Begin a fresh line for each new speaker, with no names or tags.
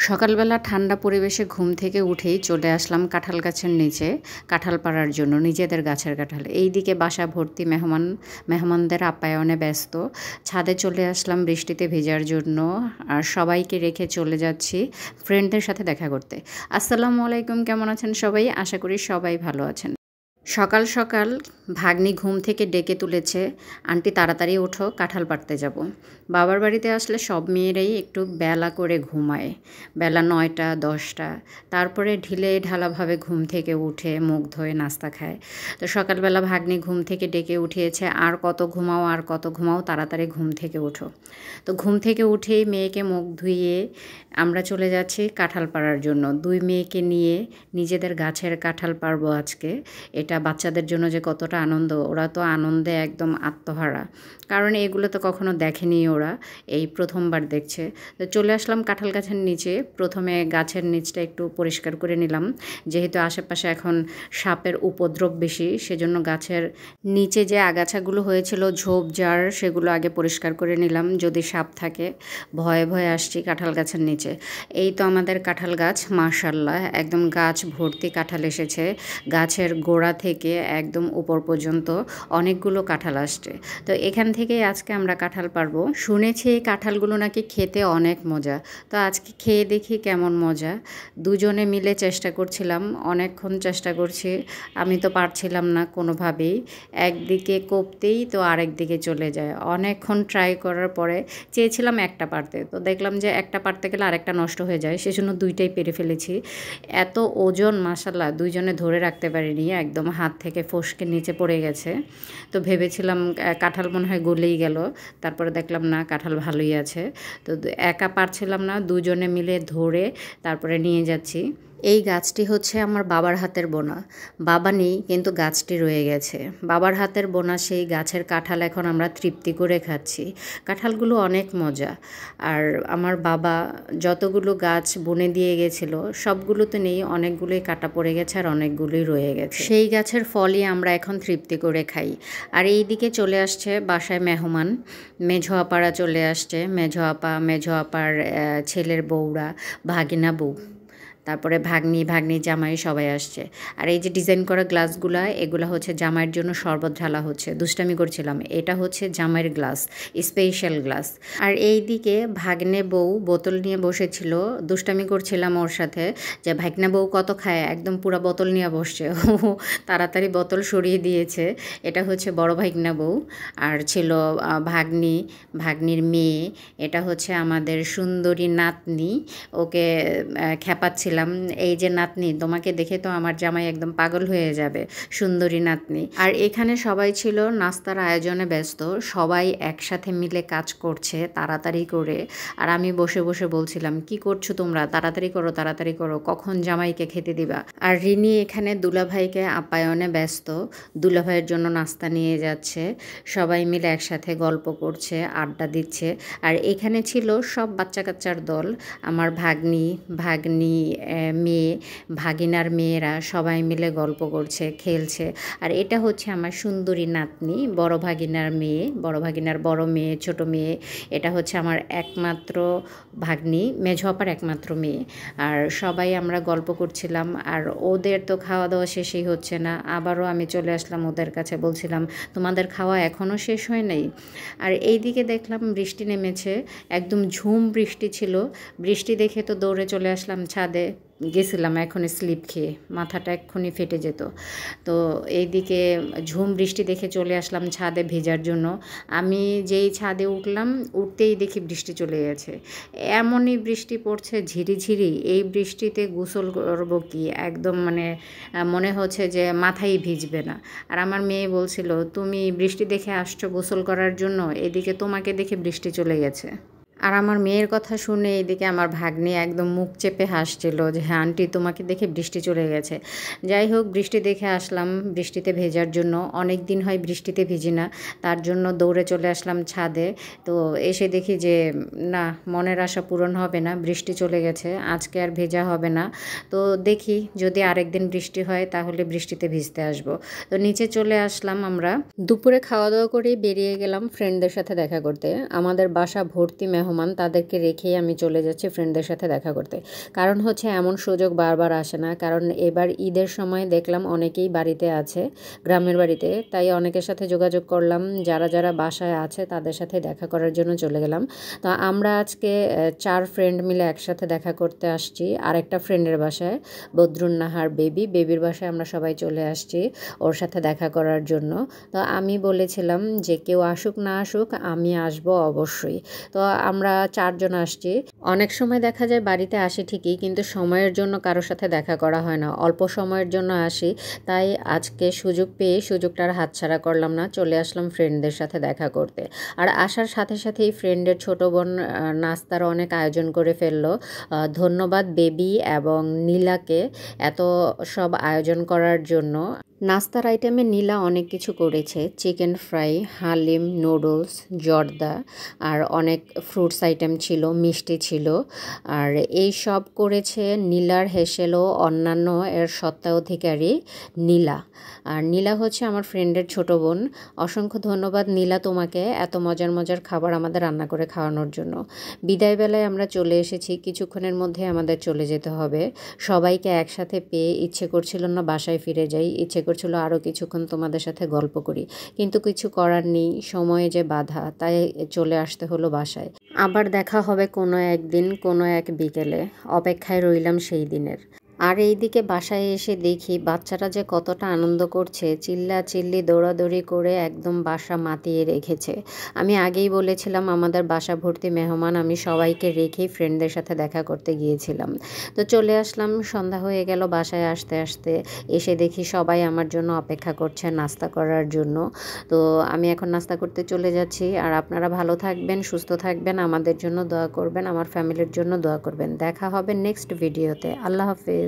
সকালবেলা ঠান্ডা পরিবেশে ঘুম থেকে উঠেই চলে আসলাম কাঁঠাল গাছের নিচে কাঁঠাল পাড়ার জন্য, নিজেদের গাছের কাঁঠাল। এইদিকে বাসা ভর্তি মেহমানদের আপ্যায়নে ব্যস্ত। ছাদে চলে আসলাম বৃষ্টিতে ভেজার জন্য, আর সবাইকে রেখে চলে যাচ্ছি ফ্রেন্ডদের সাথে দেখা করতে। আসসালামু আলাইকুম, কেমন আছেন সবাই? আশা করি সবাই ভালো আছেন। সকাল সকাল ভাগ্নি ঘুম থেকে ডেকে তুলেছে, আন্টি তাড়াতাড়ি ওঠো, কাঁঠাল পাড়তে যাব। বাবার বাড়িতে আসলে সব মেয়েরাই একটু বেলা করে ঘুমায়, বেলা 9টা 10টা, তারপরে ঢিলে ঢালাভাবে ঘুম থেকে উঠে মুখ ধুয়ে নাস্তা খায়। তো সকালবেলা ভাগ্নি ঘুম থেকে ডেকে উঠিয়েছে, আর কত ঘুমাও আর কত ঘুমাও, তাড়াতাড়ি ঘুম থেকে ওঠো। তো ঘুম থেকে উঠেই মেয়েকে মুখ ধুইয়ে আমরা চলে যাচ্ছি কাঁঠাল পাড়ার জন্য। দুই মেয়েকে নিয়ে নিজেদের গাছের কাঁঠাল পাড়বো আজকে। এটা বাচ্চাদের জন্য যে কতটা আনন্দ, ওরা তো আনন্দে একদম আত্মহারা, কারণ এগুলো তো কখনো দেখেনি ওরা, এই প্রথমবার দেখছে। তো চলে আসলাম কাঁঠাল গাছের নিচে। প্রথমে গাছের নিচটা একটু পরিষ্কার করে নিলাম, যেহেতু আশেপাশে এখন সাপের উপদ্রব বেশি, সেজন্য গাছের নিচে যে আগাছাগুলো হয়েছিল ঝোপঝাড়, সেগুলো আগে পরিষ্কার করে নিলাম, যদি সাপ থাকে। ভয়ে ভয়ে আসছি কাঁঠাল গাছের নিচে। এই তো আমাদের কাঁঠাল গাছ, মাশাআল্লাহ একদম গাছ ভর্তি কাঁঠাল এসেছে। গাছের গোড়া থেকে একদম উপর পর্যন্ত অনেকগুলো কাঁঠাল আসছে। তো এখান থেকেই আজকে আমরা কাঁঠাল পারবো। শুনেছি এই কাঁঠালগুলো নাকি খেতে অনেক মজা, তো আজকে খেয়ে দেখি কেমন মজা। দুজনে মিলে চেষ্টা করছিলাম, অনেকক্ষণ চেষ্টা করছি, আমি তো পারছিলাম না কোনোভাবেই। একদিকে কোপতেই তো আরেক দিকে চলে যায়। অনেকক্ষণ ট্রাই করার পরে চেয়েছিলাম একটা পারতে, তো দেখলাম যে একটা পারতে গেলে আরেকটা নষ্ট হয়ে যায়, সেজন্য দুইটাই পেরে ফেলেছি। এত ওজন, মাশাআল্লাহ দুইজনে ধরে রাখতে পারিনি, একদম হাত থেকে ফসকে নিচে পড়ে গেছে। তো ভেবেছিলাম কাঁঠাল মনে হয় গলেই গেল, তারপরে দেখলাম না, কাঁঠাল ভালোই আছে। তো একা পারছিলাম না, দুজনে মিলে ধরে তারপরে নিয়ে যাচ্ছি। এই গাছটি হচ্ছে আমার বাবার হাতের বোনা। বাবা নেই কিন্তু গাছটি রয়ে গেছে। বাবার হাতের বোনা সেই গাছের কাঁঠাল এখন আমরা তৃপ্তি করে খাচ্ছি। কাঁঠালগুলো অনেক মজা। আর আমার বাবা যতগুলো গাছ বনে দিয়ে গেছিলো সবগুলোতে নেই, অনেকগুলোই কাটা পড়ে গেছে আর অনেকগুলোই রয়ে গেছে। সেই গাছের ফলই আমরা এখন তৃপ্তি করে খাই। আর এই দিকে চলে আসছে বাসায় মেহমান, মেঝো আপারা চলে আসছে। মেঝো আপার ছেলের বউরা, ভাগিনা বউ, তারপরে ভাগ্নি জামাই সবাই আসছে। আর এই যে ডিজাইন করা গ্লাসগুলা, এগুলা হচ্ছে জামাইয়ের জন্য শরবত ঢালা হচ্ছে। দুষ্টামি করছিলাম, এটা হচ্ছে জামাইয়ের গ্লাস, স্পেশাল গ্লাস। আর এই দিকে ভাগ্নে বউ বোতল নিয়ে বসেছিল, দুষ্টামি করছিলাম ওর সাথে যে ভাগ্না বউ কত খায়, একদম পুরো বোতল নিয়ে বসছে। ও তাড়াতাড়ি বোতল সরিয়ে দিয়েছে। এটা হচ্ছে বড় ভাগ্না বউ। আর ছিল ভাগ্নির মেয়ে, এটা হচ্ছে আমাদের সুন্দরী নাতনি। ওকে খেপাচ্ছিল, এই যে নাতনি, তোমাকে দেখে তো আমার জামাই একদম পাগল হয়ে যাবে, সুন্দরী নাতনি। আর এখানে সবাই ছিল নাস্তার আয়োজনে ব্যস্ত, সবাই একসাথে মিলে কাজ করছে তাড়াতাড়ি করে। আর আমি বসে বসে বলছিলাম, কি করছো তোমরা, তাড়াতাড়ি করো, কখন জামাইকে খেতে দিবা। আর রিনি এখানে দুলাভাইকে আপ্যায়নে ব্যস্ত, দুলাভাইয়ের জন্য নাস্তা নিয়ে যাচ্ছে। সবাই মিলে একসাথে গল্প করছে, আড্ডা দিচ্ছে। আর এখানে ছিল সব বাচ্চা কাচ্চার দল, আমার ভাগ্নি মেয়ে, ভাগিনার মেয়েরা সবাই মিলে গল্প করছে, খেলছে। আর এটা হচ্ছে আমার সুন্দরী নাতনি, বড় ভাগিনার বড় মেয়ে, ছোট মেয়ে। এটা হচ্ছে আমার একমাত্র ভাগ্নি, মেঝো আপার একমাত্র মেয়ে। আর সবাই আমরা গল্প করছিলাম। আর ওদের তো খাওয়া দাওয়া শেষই হচ্ছে না, আবারও আমি চলে আসলাম ওদের কাছে, বলছিলাম তোমাদের খাওয়া এখনও শেষ হয় নাই। আর এই দিকে দেখলাম বৃষ্টি নেমেছে, একদম ঝুম বৃষ্টি ছিল। বৃষ্টি দেখে তো দৌড়ে চলে আসলাম ছাদে, গেছিলাম এখনই স্লিপ খেয়ে, মাথাটা এক্ষুনি ফেটে যেত। তো এইদিকে ঝুম বৃষ্টি দেখে চলে আসলাম ছাদে ভেজার জন্য। আমি যেই ছাদে উঠলাম, উঠতেই দেখি বৃষ্টি চলে গেছে। এমনই বৃষ্টি পড়ছে ঝিরিঝিরি, এই বৃষ্টিতে গোসল করবো কি, একদম মানে মনে হচ্ছে যে মাথাই ভিজবে না। আর আমার মেয়ে বলছিল, তুমি বৃষ্টি দেখে আসছো গোসল করার জন্য, এদিকে তোমাকে দেখে বৃষ্টি চলে গেছে। আর আমার মেয়ের কথা শুনে এদিকে আমার ভাগ্নি একদম মুখ চেপে হাসছিল যে হ্যাঁ আন্টি, তোমাকে দেখে বৃষ্টি চলে গেছে। যাই হোক, বৃষ্টি দেখে আসলাম বৃষ্টিতে ভেজার জন্য, অনেক দিন হয় বৃষ্টিতে ভিজি না, তার জন্য দৌড়ে চলে আসলাম ছাদে। তো এসে দেখি যে না, মনের আশা পূরণ হবে না, বৃষ্টি চলে গেছে, আজকে আর ভেজা হবে না। তো দেখি যদি আরেকদিন বৃষ্টি হয় তাহলে বৃষ্টিতে ভিজতে আসব। তো নিচে চলে আসলাম আমরা, দুপুরে খাওয়া দাওয়া করেই বেরিয়ে গেলাম ফ্রেন্ডদের সাথে দেখা করতে। আমাদের বাসা ভর্তি মেহমান, মেহমান, তাদেরকে রেখেই আমি চলে যাচ্ছি ফ্রেন্ডদের সাথে দেখা করতে। কারণ হচ্ছে এমন সুযোগ বারবার আসে না, কারণ এবার ঈদের সময় দেখলাম অনেকেই বাড়িতে আছে, গ্রামের বাড়িতে, তাই অনেকের সাথে যোগাযোগ করলাম, যারা যারা বাসায় আছে তাদের সাথে দেখা করার জন্য চলে গেলাম। তো আমরা আজকে 4 ফ্রেন্ড মিলে একসাথে দেখা করতে আসছি আরেকটা ফ্রেন্ডের বাসায়, বদরুন্নাহার বেবির বাসায় আমরা সবাই চলে আসছি ওর সাথে দেখা করার জন্য। তো আমি বলেছিলাম যে কেউ আসুক না আসুক আমি আসবো অবশ্যই। তো আমরা 4 জন আসছি। অনেক সময় দেখা যায় বাড়িতে আসি ঠিকই, কিন্তু সময়ের জন্য কারোর সাথে দেখা করা হয় না, অল্প সময়ের জন্য আসি। তাই আজকে সুযোগ পেয়ে সুযোগটার হাতছাড়া করলাম না, চলে আসলাম ফ্রেন্ডদের সাথে দেখা করতে। আর আসার সাথে সাথেই ফ্রেন্ডের ছোট বোন নাস্তার অনেক আয়োজন করে ফেললো। ধন্যবাদ বেবি এবং নীলাকে এত সব আয়োজন করার জন্য। নাস্তার আইটেমে নীলা অনেক কিছু করেছে, চিকেন ফ্রাই, হালিম, নুডলস, জর্দা, আর অনেক ফ্রুটস আইটেম ছিল, মিষ্টি ছিল। আর এই সব করেছে নীলার হেসেলও অন্যান্য এর স্বত্বাধিকারী নীলা। আর নীলা হচ্ছে আমার ফ্রেন্ডের ছোট বোন। অসংখ্য ধন্যবাদ নীলা তোমাকে এত মজার মজার খাবার আমাদের রান্না করে খাওয়ানোর জন্য। বিদায় বেলায় আমরা চলে এসেছি, কিছুক্ষণের মধ্যে আমাদের চলে যেতে হবে। সবাইকে একসাথে পেয়ে ইচ্ছে করছিল না বাসায় ফিরে যাই, ইচ্ছে করছিল আরও কিছুক্ষণ তোমাদের সাথে গল্প করি, কিন্তু কিছু করার নেই, সময়ে যে বাধা, তাই চলে আসতে হলো বাসায়। আবার দেখা হবে কোনো একদিন, কোনো এক বিকেলে, অপেক্ষায় রইলাম সেই দিনের। আর এইদিকে বাসায় এসে দেখি বাচ্চারা যে কতটা আনন্দ করছে, চিল্লাচিল্লি দৌড়াদৌড়ি করে একদম বাসা মাতিয়ে রেখেছে। আমি আগেই বলেছিলাম আমাদের বাসা ভর্তি মেহমান, আমি সবাইকে রেখেই ফ্রেন্ডদের সাথে দেখা করতে গিয়েছিলাম। তো চলে আসলাম, সন্ধ্যা হয়ে গেল বাসায় আসতে আসতে। এসে দেখি সবাই আমার জন্য অপেক্ষা করছে নাস্তা করার জন্য। তো আমি এখন নাস্তা করতে চলে যাচ্ছি। আর আপনারা ভালো থাকবেন, সুস্থ থাকবেন, আমাদের জন্য দোয়া করবেন, আমার ফ্যামিলির জন্য দোয়া করবেন। দেখা হবে নেক্সট ভিডিওতে। আল্লাহ হাফেজ।